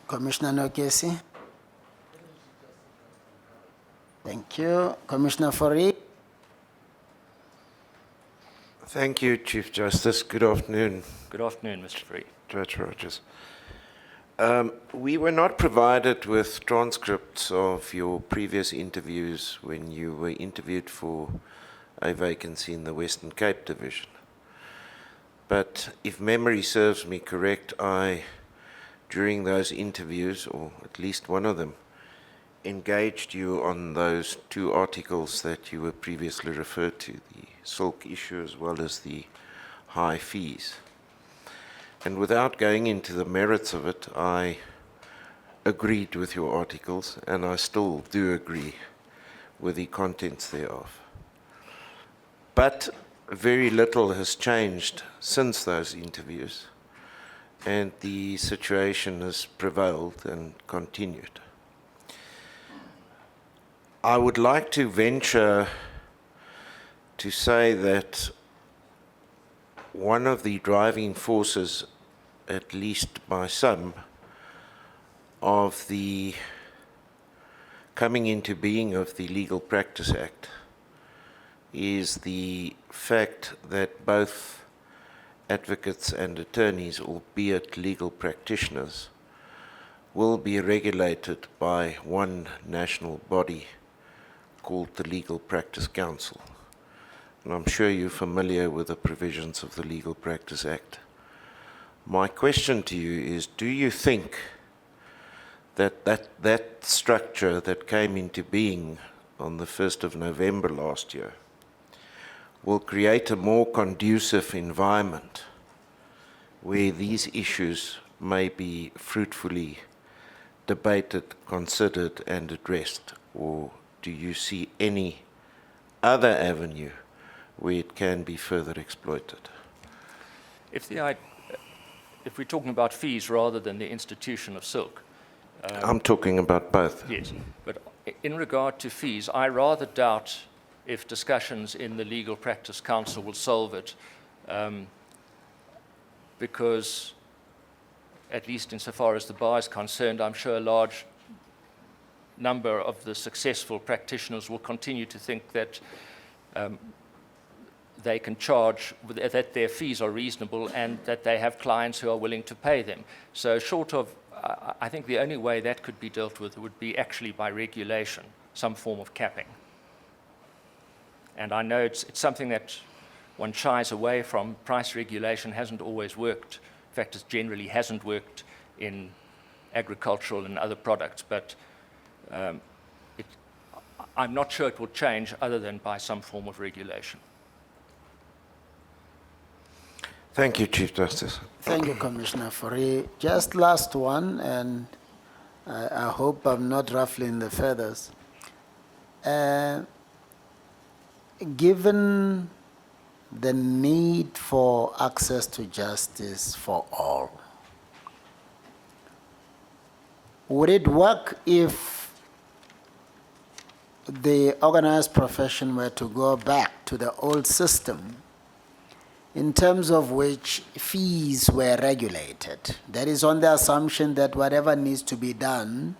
Commissioner Nokesi. Thank you. Commissioner Fourie. Thank you, Chief Justice. Good afternoon, Good afternoon, Mr. Fourie. Judge Rogers. We were not provided with transcripts of your previous interviews when you were interviewed for a vacancy in the Western Cape Division. But if memory serves me correct, during those interviews, or at least one of them, engaged you on those 2 articles that you were previously referred to, the silk issue as well as the high fees. And without going into the merits of it, I agreed with your articles, and I still do agree with the contents thereof. But very little has changed since those interviews, and the situation has prevailed and continued. I would like to venture to say that one of the driving forces, at least by some, of the coming into being of the Legal Practice Act is the fact that both advocates and attorneys, albeit legal practitioners, will be regulated by one national body called the Legal Practice Council. And I'm sure you're familiar with the provisions of the Legal Practice Act. My question to you is, do you think that structure that came into being on the 1st of November last year will create a more conducive environment where these issues may be fruitfully debated, considered, and addressed? Or do you see any other avenue where it can be further exploited? If we're talking about fees rather than the institution of silk, I'm talking about both. yes, but in regard to fees, I rather doubt if discussions in the Legal Practice Council will solve it, because, at least insofar as the bar is concerned, I'm sure a large number of the successful practitioners will continue to think that they can charge, that their fees are reasonable and that they have clients who are willing to pay them. So short of, I think the only way that could be dealt with would be actually by regulation, some form of capping. And I know it's something that one shies away from. Price regulation hasn't always worked. In fact, it generally hasn't worked in agricultural and other products, but I'm not sure it will change other than by some form of regulation. Thank you, Chief Justice. Thank you, Commissioner Fourie. Just last one, and I hope I'm not ruffling the feathers. Given the need for access to justice for all, would it work if the organized profession were to go back to the old system in terms of which fees were regulated? That is on the assumption that whatever needs to be done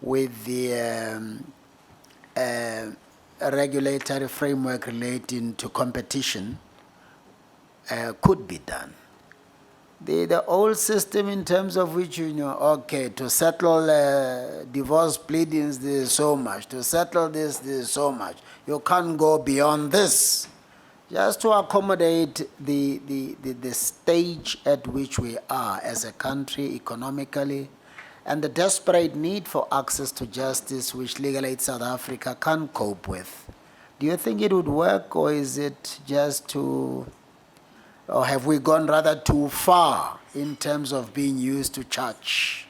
with the regulatory framework relating to competition could be done. The old system, in terms of which, okay, to settle divorce pleadings, there is so much. To settle this, there is so much. You can't go beyond this. Just to accommodate the stage at which we are as a country economically, and the desperate need for access to justice which Legal Aid South Africa can't cope with. Do you think it would work, or is it just too, or have we gone rather too far in terms of being used to charge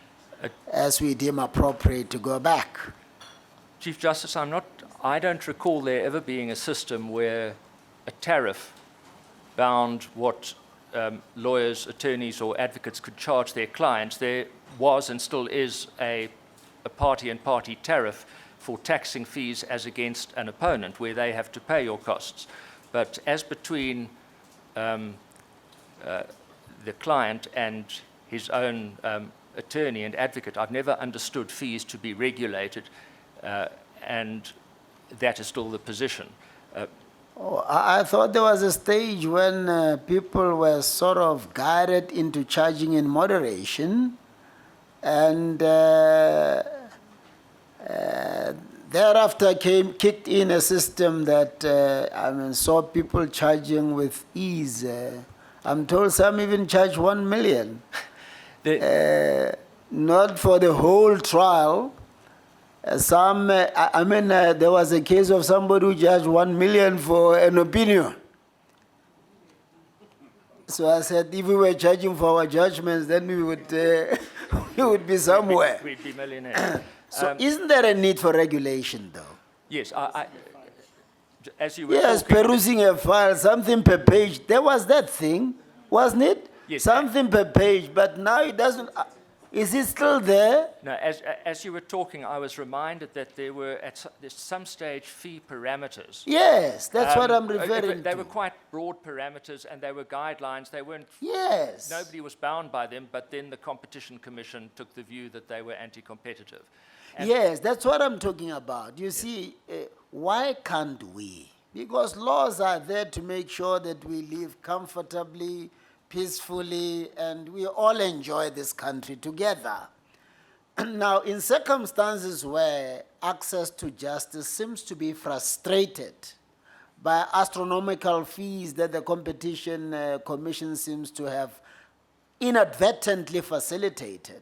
as we deem appropriate to go back? Chief Justice, I don't recall there ever being a system where a tariff bound what lawyers, attorneys, or advocates could charge their clients. There was and still is a party-and-party tariff for taxing fees as against an opponent, where they have to pay your costs. But as between the client and his own attorney and advocate, I've never understood fees to be regulated, and that is still the position. I thought there was a stage when people were sort of guided into charging in moderation, and thereafter kicked in a system that saw people charging with ease. I'm told some even charge 1 million, not for the whole trial. There was a case of somebody who charged 1 million for an opinion. So I said, if we were charging for our judgments, then we would be somewhere. We'd be millionaires. So isn't there a need for regulation, though? Yes, as you were Yes, talking, perusing a file, something per page. There was that thing, wasn't it? Yes. Something per page, but now it doesn't. Is it still there? No, as you were talking, I was reminded that there were at some stage fee parameters. Yes, that's what I'm referring to. They were quite broad parameters, and they were guidelines. They weren't. Yes. Nobody was bound by them, but then the Competition Commission took the view that they were anti-competitive. And Yes, that's what I'm talking about. You see, why can't we, Because laws are there to make sure that we live comfortably, peacefully, and we all enjoy this country together. Now, in circumstances where access to justice seems to be frustrated by astronomical fees that the Competition Commission seems to have inadvertently facilitated,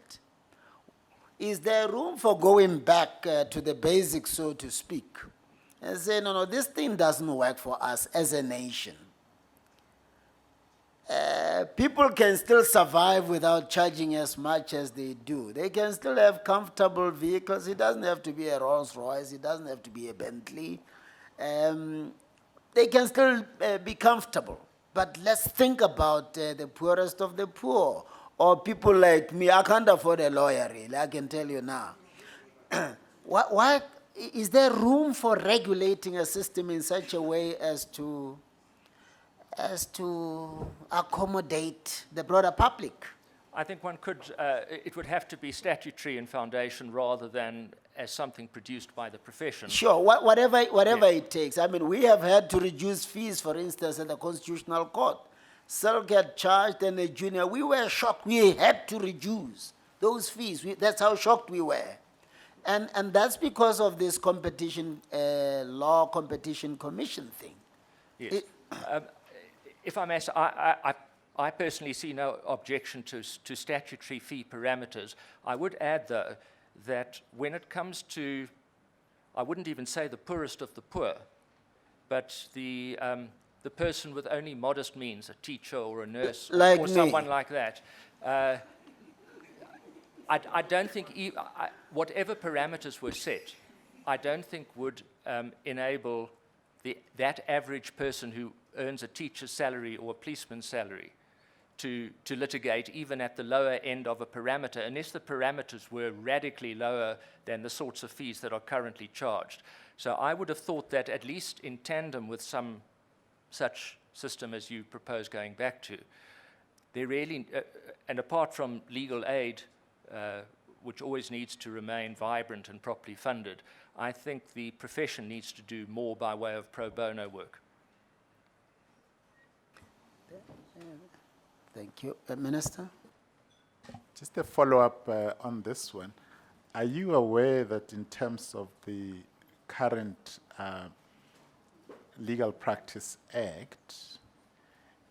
is there room for going back to the basics, so to speak, and say, no, this thing doesn't work for us as a nation? People can still survive without charging as much as they do. They can still have comfortable vehicles. It doesn't have to be a Rolls Royce. It doesn't have to be a Bentley. They can still be comfortable. But let's think about the poorest of the poor, or people like me. I can't afford a lawyer, really, I can tell you now. Why, is there room for regulating a system in such a way as to accommodate the broader public? I think one could, it would have to be statutory in foundation rather than as something produced by the profession. Sure, whatever it takes. I mean, we have had to reduce fees, for instance, at the Constitutional Court. Cell get charged and a junior. We were shocked. We had to reduce those fees. That's how shocked we were. And that's because of this competition competition commission thing. Yes. If I may say, I personally see no objection to statutory fee parameters. I would add, though, that when it comes to, I wouldn't even say the poorest of the poor, but the person with only modest means, a teacher or a nurse, like or me. someone like that, I don't think, whatever parameters were set, I don't think would enable that average person who earns a teacher's salary or a policeman's salary to litigate even at the lower end of a parameter, unless the parameters were radically lower than the sorts of fees that are currently charged. So I would have thought that at least in tandem with some such system as you propose going back to, there really, and apart from legal aid, which always needs to remain vibrant and properly funded, I think the profession needs to do more by way of pro bono work. Thank you. Minister? Just a follow-up on this one. Are you aware that in terms of the current Legal Practice Act,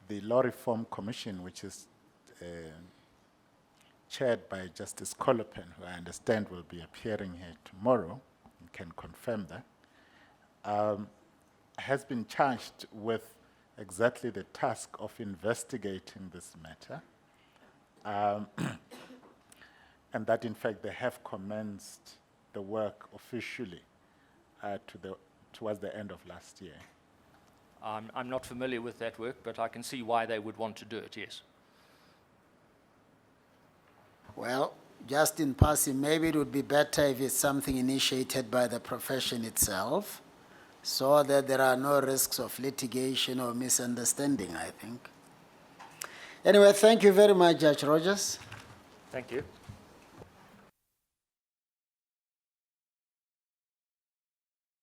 the Law Reform Commission, which is chaired by Justice Colopen, who I understand will be appearing here tomorrow, and can confirm that, has been charged with exactly the task of investigating this matter, and that in fact they have commenced the work officially towards the end of last year. I'm not familiar with that work, but I can see why they would want to do it, yes. Well, just in passing, maybe it would be better if it's something initiated by the profession itself, so that there are no risks of litigation or misunderstanding, I think. Anyway, thank you very much, Judge Rogers. Thank you.